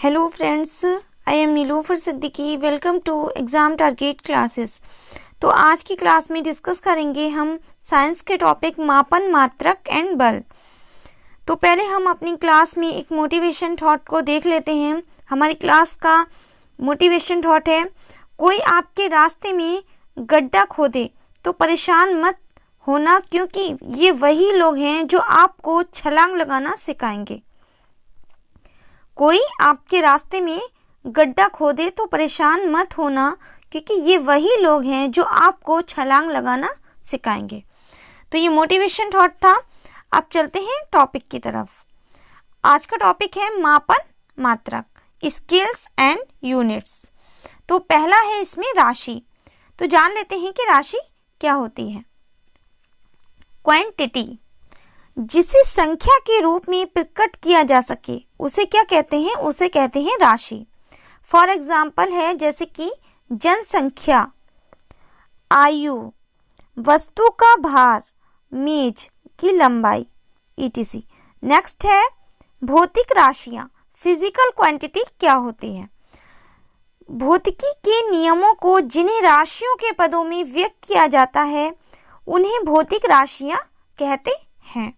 Hello friends, I am Nilufar Siddiqui. Welcome to exam target classes. तो आज की क्लास में डिस्कस करेंगे हम साइंस के टॉपिक मापन, मात्रक एंड बल। तो पहले हम अपनी क्लास में एक मोटिवेशन थॉट को देख लेते हैं। हमारी क्लास का मोटिवेशन थॉट है, कोई आपके रास्ते में गड्ढा खोदे तो परेशान मत होना, क्योंकि ये वही लोग हैं जो आपको छलांग लगाना सिखाएंगे। कोई आपके रास्ते में गड्ढा खोदे तो परेशान मत होना, क्योंकि ये वही लोग हैं जो आपको छलांग लगाना सिखाएंगे। तो ये मोटिवेशन थॉट था। अब चलते हैं टॉपिक की तरफ। आज का टॉपिक है मापन, मात्रक, स्केल्स एंड यूनिट्स। तो पहला है इसमें राशि। तो जान लेते हैं कि राशि क्या होती है। क्वांटिटी, जिसे संख्या के रूप में प्रकट किया जा सके, उसे क्या कहते हैं? उसे कहते हैं राशि। फॉर एग्जाम्पल है जैसे कि जनसंख्या, आयु, वस्तु का भार, मेज की लंबाई, etc। नेक्स्ट है भौतिक राशियां। फिजिकल क्वांटिटी क्या होती है? भौतिकी के नियमों को जिन्हें राशियों के पदों में व्यक्त किया जाता है, उन्हें भौतिक राशियां कहते हैं।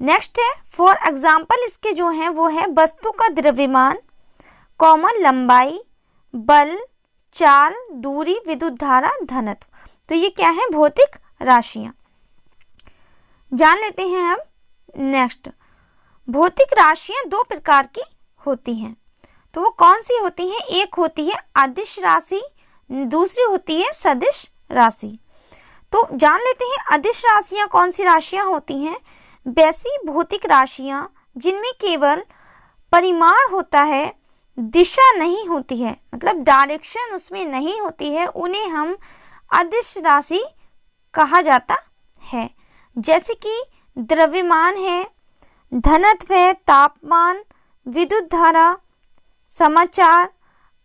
नेक्स्ट है फॉर एग्जाम्पल, इसके जो हैं वो है वस्तु का द्रव्यमान, कॉमन लंबाई, बल, चाल, दूरी, विद्युत धारा, घनत्व। तो ये क्या है? भौतिक राशियां। जान लेते हैं हम। नेक्स्ट, भौतिक राशियां दो प्रकार की होती हैं। तो वो कौन सी होती हैं? एक होती है अदिश राशि, दूसरी होती है सदिश राशि। तो जान लेते हैं अदिश राशियां कौन सी राशियां होती हैं। वैसी भौतिक राशियां जिनमें केवल परिमाण होता है, दिशा नहीं होती है, मतलब डायरेक्शन उसमें नहीं होती है, उन्हें हम अदिश राशि कहा जाता है। जैसे कि द्रव्यमान है, घनत्व है, तापमान, विद्युत धारा, समाचार,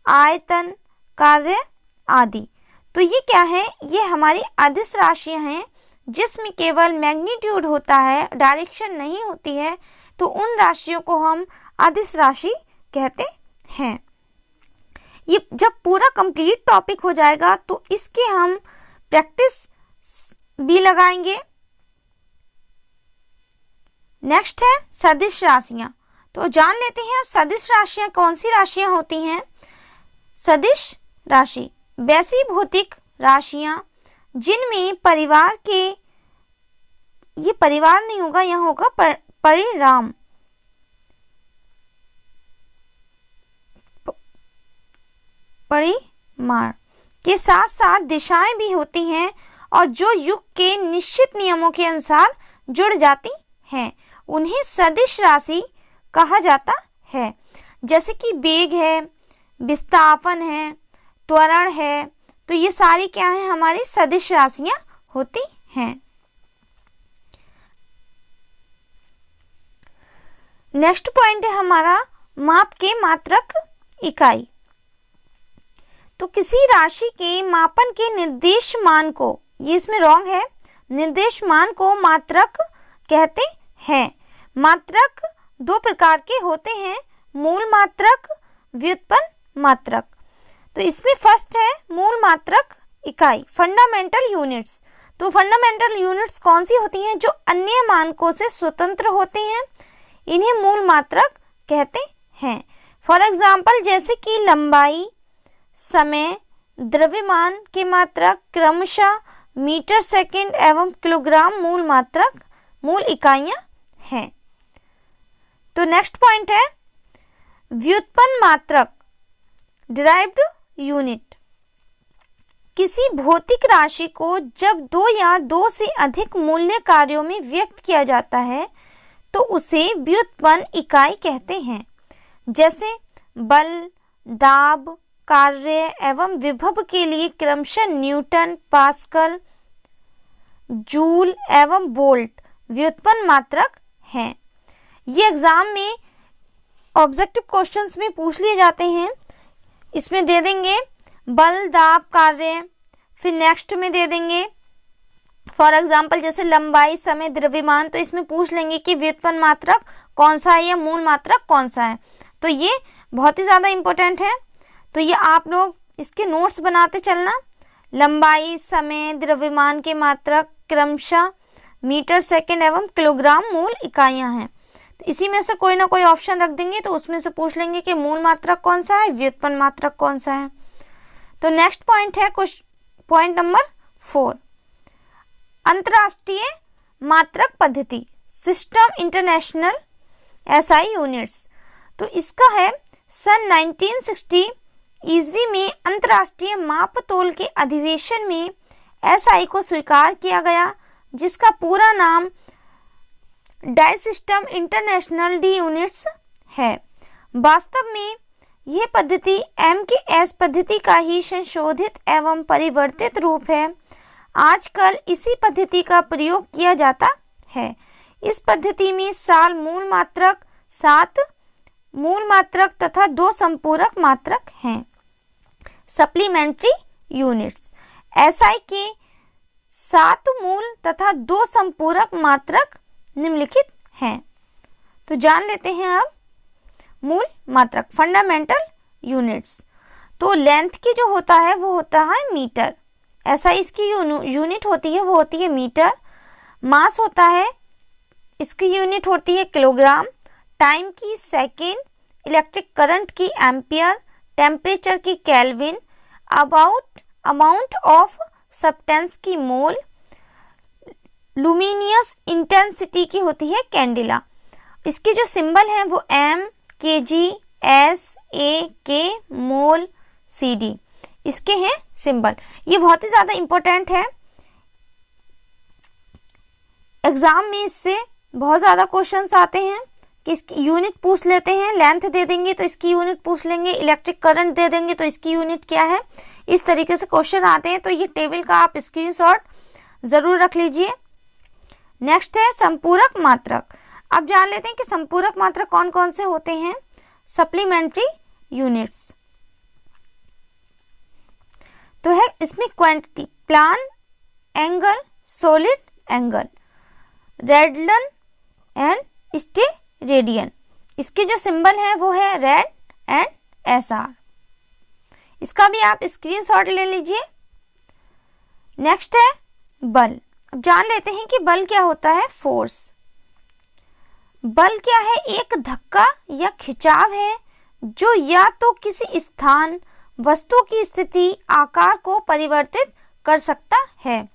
आयतन, कार्य आदि। तो ये क्या है? ये हमारी अदिश राशियां हैं जिसमें केवल मैग्नीट्यूड होता है, डायरेक्शन नहीं होती है। तो उन राशियों को हम अदिश राशि कहते हैं। ये जब पूरा कंप्लीट टॉपिक हो जाएगा तो इसके हम प्रैक्टिस भी लगाएंगे। नेक्स्ट है सदिश राशियां। तो जान लेते हैं अब सदिश राशियां कौन सी राशियां होती हैं। सदिश राशि वैसी भौतिक राशियां जिनमें परिवार के, ये परिवार नहीं होगा, यहाँ होगा परिणाम, परिमाण के साथ साथ दिशाएं भी होती हैं और जो युग के निश्चित नियमों के अनुसार जुड़ जाती हैं, उन्हें सदिश राशि कहा जाता है। जैसे कि वेग है, विस्थापन है, त्वरण है। तो ये सारी क्या है? हमारी सदिश राशियां होती हैं। नेक्स्ट पॉइंट है हमारा माप के मात्रक इकाई। तो किसी राशि के मापन के निर्देश मान को, ये इसमें रॉन्ग है, निर्देश मान को मात्रक कहते हैं। मात्रक दो प्रकार के होते हैं, मूल मात्रक, व्युत्पन्न मात्रक। तो इसमें फर्स्ट है मूल मात्रक इकाई, फंडामेंटल यूनिट्स। तो फंडामेंटल यूनिट्स कौन सी होती हैं? जो अन्य मानकों से स्वतंत्र होते हैं, इन्हें मूल मात्रक कहते हैं। फॉर एग्जाम्पल जैसे कि लंबाई, समय, द्रव्यमान के मात्रक क्रमशः मीटर, सेकंड एवं किलोग्राम मूल मात्रक, मूल इकाइयां हैं। तो नेक्स्ट पॉइंट है व्युत्पन्न मात्रक, डिराइव्ड यूनिट। किसी भौतिक राशि को जब दो या दो से अधिक मूल्य कार्यों में व्यक्त किया जाता है तो उसे व्युत्पन्न इकाई कहते हैं। जैसे बल, दाब, कार्य एवं विभव के लिए क्रमशः न्यूटन, पास्कल, जूल एवं वोल्ट व्युत्पन्न मात्रक हैं। ये एग्जाम में ऑब्जेक्टिव क्वेश्चंस में पूछ लिए जाते हैं। इसमें दे देंगे बल, दाब, कार्य, फिर नेक्स्ट में दे देंगे फॉर एग्जाम्पल जैसे लंबाई, समय, द्रव्यमान। तो इसमें पूछ लेंगे कि व्युत्पन्न मात्रक कौन सा है या मूल मात्रक कौन सा है। तो ये बहुत ही ज़्यादा इम्पोर्टेंट है। तो ये आप लोग इसके नोट्स बनाते चलना। लंबाई, समय, द्रव्यमान के मात्रक क्रमशः मीटर, सेकंड एवं किलोग्राम मूल इकाइयां हैं। तो इसी में से कोई ना कोई ऑप्शन रख देंगे, तो उसमें से पूछ लेंगे कि मूल मात्रक कौन सा है, व्युत्पन्न मात्रक कौन सा है। तो नेक्स्ट पॉइंट है पॉइंट नंबर 4, अंतरराष्ट्रीय मात्रक पद्धति, सिस्टम इंटरनेशनल एसआई यूनिट्स। तो इसका है सन 1960 ईस्वी में अंतरराष्ट्रीय माप तोल के अधिवेशन में एसआई को स्वीकार किया गया, जिसका पूरा नाम डाई सिस्टम इंटरनेशनल डी यूनिट्स है। वास्तव में यह पद्धति MKS पद्धति का ही संशोधित एवं परिवर्तित रूप है। आजकल इसी पद्धति का प्रयोग किया जाता है। इस पद्धति में साल मूल मात्रक, 7 मूल मात्रक तथा 2 संपूरक मात्रक हैं। सप्लीमेंट्री यूनिट्स, एसआई के 7 मूल तथा 2 संपूरक मात्रक निम्नलिखित हैं। तो जान लेते हैं अब मूल मात्रक, फंडामेंटल यूनिट्स। तो लेंथ की जो होता है वो होता है मीटर, एसआई इसकी यूनिट होती है वो होती है मीटर। मास होता है, इसकी यूनिट होती है किलोग्राम। टाइम की सेकेंड, इलेक्ट्रिक करंट की एम्पियर, टेम्परेचर की केल्विन, अमाउंट ऑफ सब्सटेंस की मोल, लुमिनियस इंटेंसिटी की होती है कैंडिला। इसके जो सिंबल हैं वो M, kg, S, A, K, mole, CD इसके हैं सिंबल। ये बहुत ही ज़्यादा इम्पोर्टेंट है, एग्जाम में इससे बहुत ज़्यादा क्वेश्चंस आते हैं कि इसकी यूनिट पूछ लेते हैं। लेंथ दे देंगे तो इसकी यूनिट पूछ लेंगे, इलेक्ट्रिक करंट दे देंगे तो इसकी यूनिट क्या है, इस तरीके से क्वेश्चन आते हैं। तो ये टेबल का आप स्क्रीनशॉट ज़रूर रख लीजिए। नेक्स्ट है संपूरक मात्रक। अब जान लेते हैं कि संपूरक मात्रक कौन कौन से होते हैं। सप्लीमेंट्री यूनिट्स तो है इसमें quantity, plan angle, solid angle, radian and steradian. इसके जो सिंबल है वो है रेड एंड SR। इसका भी आप स्क्रीनशॉट ले लीजिए। नेक्स्ट है बल। अब जान लेते हैं कि बल क्या होता है। फोर्स, बल क्या है, एक धक्का या खिंचाव है जो या तो किसी स्थान, वस्तु की स्थिति, आकार को परिवर्तित कर सकता है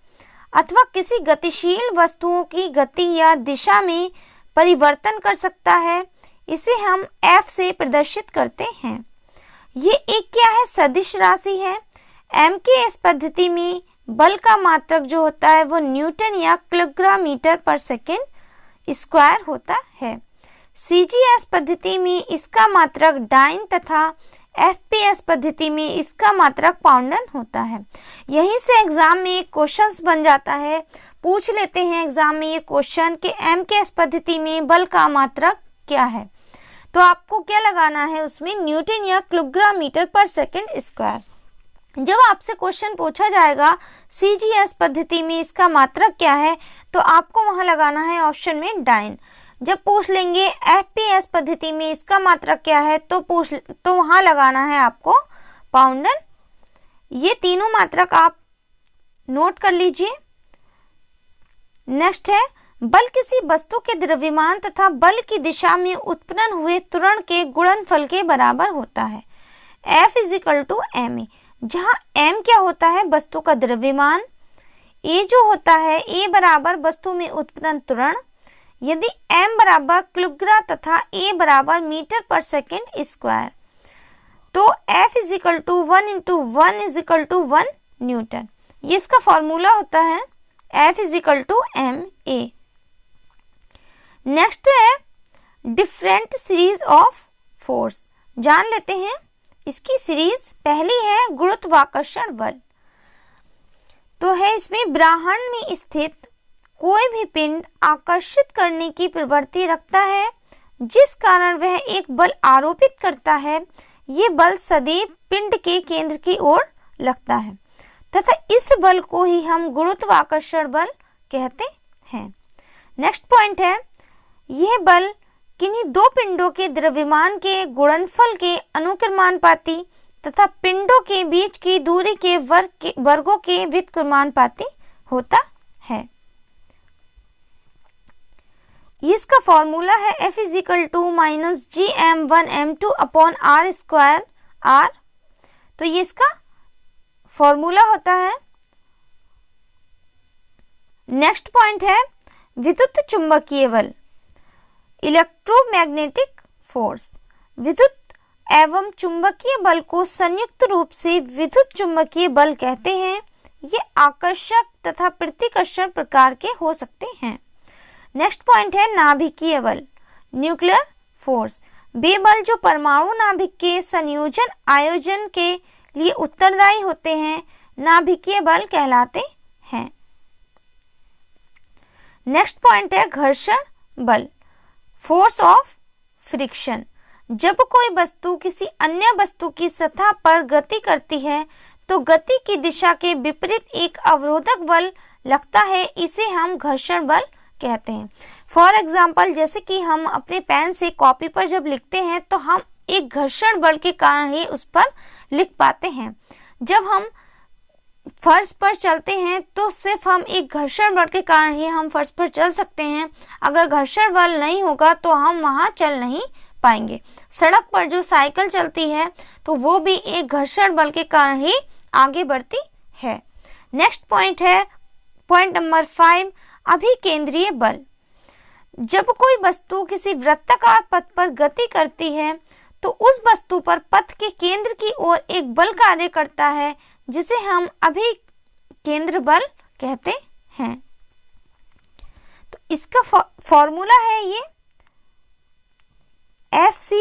अथवा किसी गतिशील वस्तुओं की गति या दिशा में परिवर्तन कर सकता है। इसे हम F से प्रदर्शित करते हैं। ये एक क्या है, सदिश राशि है। MKS पद्धति में बल का मात्रक जो होता है वो न्यूटन या किलोग्राम मीटर पर सेकेंड स्क्वायर होता है। CGS पद्धति में इसका मात्रक डाइन तथा FPS पद्धति में इसका मात्रक पाउंडन होता है। यहीं से एग्जाम में एक क्वेश्चन बन जाता है, पूछ लेते हैं एग्जाम में ये क्वेश्चन कि MKS पद्धति में बल का मात्रक क्या है। तो आपको क्या लगाना है उसमें, न्यूटन या किलोग्राम मीटर पर सेकेंड स्क्वायर। जब आपसे क्वेश्चन पूछा जाएगा CGS पद्धति में इसका मात्रक क्या है, तो आपको वहां लगाना है ऑप्शन में डाइन। जब पूछ लेंगे FPS पद्धति में इसका मात्रक क्या है, तो वहां लगाना है आपको पाउंडन। ये तीनों मात्रक आप नोट कर लीजिए। नेक्स्ट है बल किसी वस्तु के द्रव्यमान तथा बल की दिशा में उत्पन्न हुए त्वरण के गुणनफल के बराबर होता है। F = ma, जहाँ m क्या होता है, वस्तु का द्रव्यमान, a जो होता है a बराबर वस्तु में उत्पन्न त्वरण। यदि m बराबर किलोग्राम तथा a बराबर मीटर पर सेकेंड स्क्वायर, तो F = 1 × 1 = 1 न्यूटन। ये इसका फॉर्मूला होता है, F = ma। नेक्स्ट है डिफरेंट सीरीज ऑफ फोर्स। जान लेते हैं इसकी सीरीज। पहली है गुरुत्वाकर्षण बल। तो है इसमें ब्रह्मांड में स्थित कोई भी पिंड आकर्षित करने की प्रवृत्ति रखता है, जिस कारण वह एक बल आरोपित करता है। ये बल सदैव पिंड के केंद्र की ओर लगता है तथा इस बल को ही हम गुरुत्वाकर्षण बल कहते हैं। नेक्स्ट पॉइंट है, यह बल किन्हीं दो पिंडों के द्रव्यमान के गुणनफल के अनुक्रमानुपाती तथा पिंडों के बीच की दूरी के वर्गों के व्युत्क्रमानुपाती होता है। इसका फॉर्मूला है F = -gm1m2 upon r square r। तो ये इसका फॉर्मूला होता है। नेक्स्ट पॉइंट है विद्युत चुंबकीय बल, इलेक्ट्रोमैग्नेटिक फोर्स। विद्युत एवं चुंबकीय बल को संयुक्त रूप से विद्युत चुंबकीय बल कहते हैं। ये आकर्षक तथा प्रतिकर्षण प्रकार के हो सकते हैं। नेक्स्ट पॉइंट है नाभिकीय बल, न्यूक्लियर फोर्स। वे बल जो परमाणु नाभिक के संयोजन आयोजन के लिए उत्तरदायी होते हैं नाभिकीय बल कहलाते हैं। नेक्स्ट पॉइंट है घर्षण बल, फोर्स ऑफ फ्रिक्शन। जब कोई वस्तु किसी अन्य वस्तु की सतह पर गति करती है तो गति की दिशा के विपरीत एक अवरोधक बल लगता है, इसे हम घर्षण बल कहते हैं। फॉर एग्जाम्पल, जैसे कि हम अपने पेन से कॉपी पर जब लिखते हैं तो हम एक घर्षण बल के कारण ही उस पर लिख पाते हैं। जब हम फर्श पर चलते हैं तो सिर्फ हम एक घर्षण बल के कारण ही हम फर्श पर चल सकते हैं। अगर घर्षण बल नहीं होगा तो हम वहां चल नहीं पाएंगे। सड़क पर जो साइकिल चलती है तो वो भी एक घर्षण बल के कारण ही आगे बढ़ती है। नेक्स्ट पॉइंट है पॉइंट नंबर 5, अभिकेंद्रीय बल। जब कोई वस्तु किसी वृत्ताकार पथ पर गति करती है तो उस वस्तु पर पथ के केंद्र की ओर एक बल कार्य करता है जिसे हम अभिकेंद्र बल कहते हैं। तो इसका फॉर्मूला है ये Fc =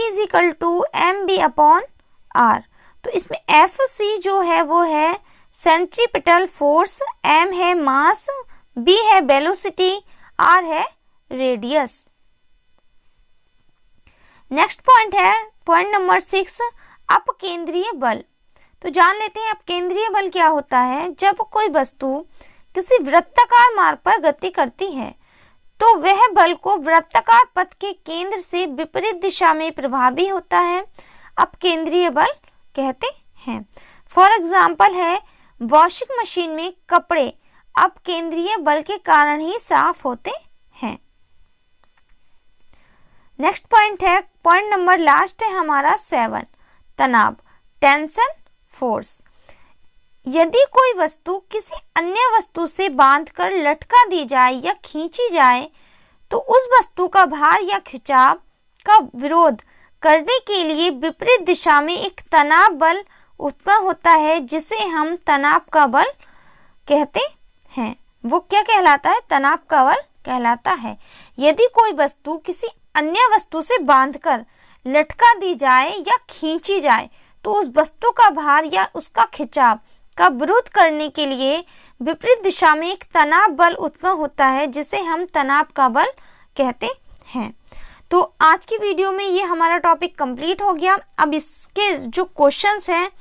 mb/r। तो इसमें Fc जो है वो है सेंट्रीपिटल फोर्स, m है मास, b है वेलोसिटी, r है रेडियस। नेक्स्ट पॉइंट है पॉइंट नंबर 6, अपकेंद्रीय बल। तो जान लेते हैं अपकेंद्रीय बल क्या होता है। जब कोई वस्तु किसी वृत्ताकार मार्ग पर गति करती है तो वह बल को वृत्ताकार पथ के केंद्र से विपरीत दिशा में प्रभावी होता है, अपकेंद्रीय बल कहते हैं। फॉर एग्जाम्पल है वॉशिंग मशीन में कपड़े अपकेंद्रीय बल के कारण ही साफ होते हैं। नेक्स्ट पॉइंट है पॉइंट नंबर लास्ट है हमारा 7, तनाव, टेंशन फोर्स। यदि कोई वस्तु किसी अन्य वस्तु से बांधकर लटका दी जाए या खींची जाए तो उस वस्तु का भार या खिंचाव का विरोध करने के लिए विपरीत दिशा में एक तनाव बल उत्पन्न होता है जिसे हम तनाव का बल कहते हैं। वो क्या कहलाता है? तनाव का बल कहलाता है। यदि कोई वस्तु किसी अन्य वस्तु से बांधकर लटका दी जाए या खींची जाए तो उस वस्तु का भार या उसका खिंचाव का विरोध करने के लिए विपरीत दिशा में एक तनाव बल उत्पन्न होता है जिसे हम तनाव का बल कहते हैं। तो आज की वीडियो में ये हमारा टॉपिक कंप्लीट हो गया। अब इसके जो क्वेश्चंस हैं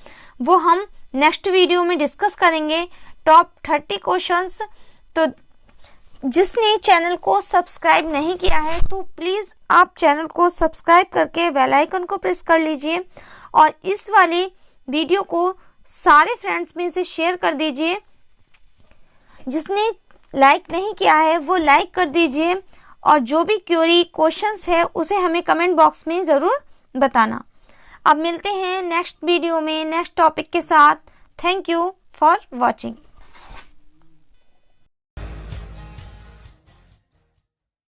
वो हम नेक्स्ट वीडियो में डिस्कस करेंगे, टॉप 30 क्वेश्चंस। तो जिसने चैनल को सब्सक्राइब नहीं किया है तो प्लीज़ आप चैनल को सब्सक्राइब करके बेल आइकन को प्रेस कर लीजिए और इस वाली वीडियो को सारे फ्रेंड्स में से शेयर कर दीजिए। जिसने लाइक नहीं किया है वो लाइक कर दीजिए और जो भी क्वेरी क्वेश्चंस है उसे हमें कमेंट बॉक्स में ज़रूर बताना। अब मिलते हैं नेक्स्ट वीडियो में नेक्स्ट टॉपिक के साथ। Thank you for watching.